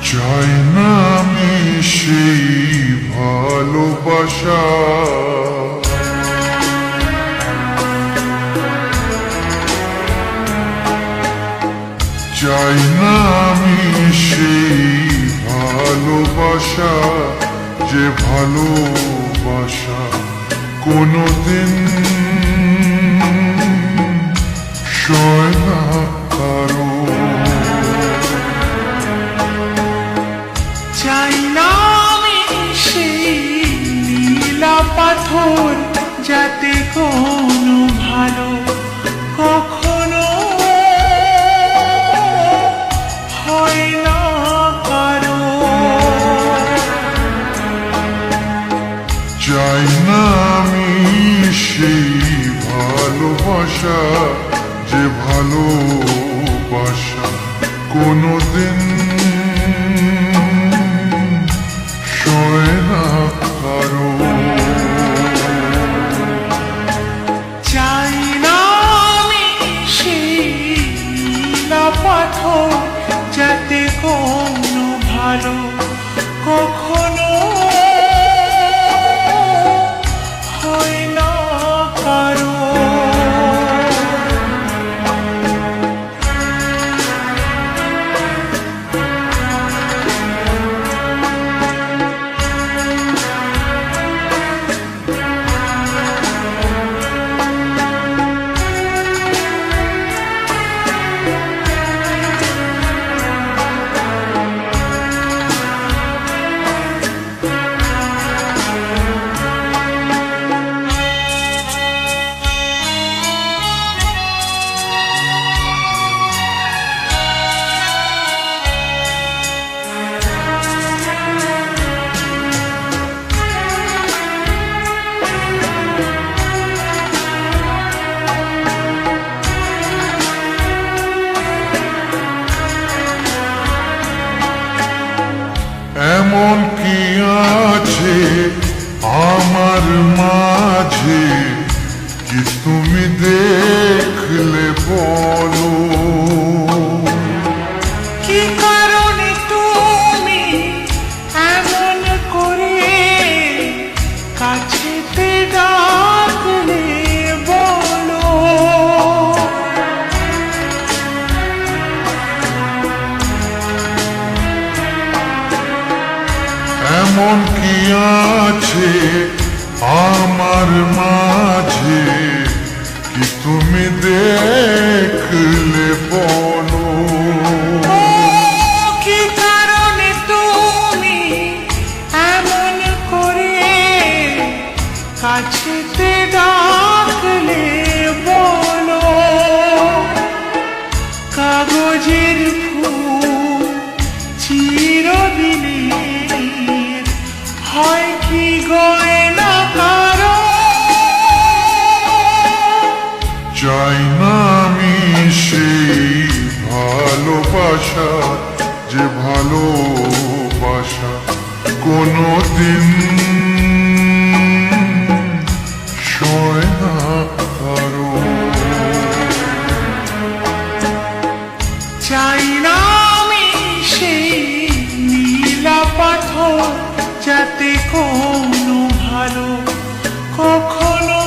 চাই না আমি সেই ভালোবাসা, চাই না আমি সেই ভালোবাসা, যে ভালোবাসা কোনোদিন সয় না কারো। চাই না আমি সেই নীলা পাথর, যাতে কোনো ভালো কখনো হয় না কারো। চাই না আমি সেই ভালোবাসা, যে ভালোবাসা কোনোদিন সয় না কারো। চাই না আমি সেই নীলা পাথর, যাতে কোনো ভালো কখনো হয় না কারো। এমন কি আছে আমার মাঝে, কি তুমি দেখলে বলো? কি কারণে তুমি এমন করে কাছেতে ডাকলে বলো? এমন কি আছে আমার মাঝে, কি তুমি দেখলে বলো? কি কারণে তুমি এমন করে কাছেতে ডাকলে বলো? কাগজের ফুল চিরদিনের হয় কি গয়না কারো? চাই না আমি সেই ভালোবাসা, যে ভালোবাসা কোনোদিন সয় না কারো। চাই না আমি সেই নীলা পাথর, যাতে কোনো ভালো কখনো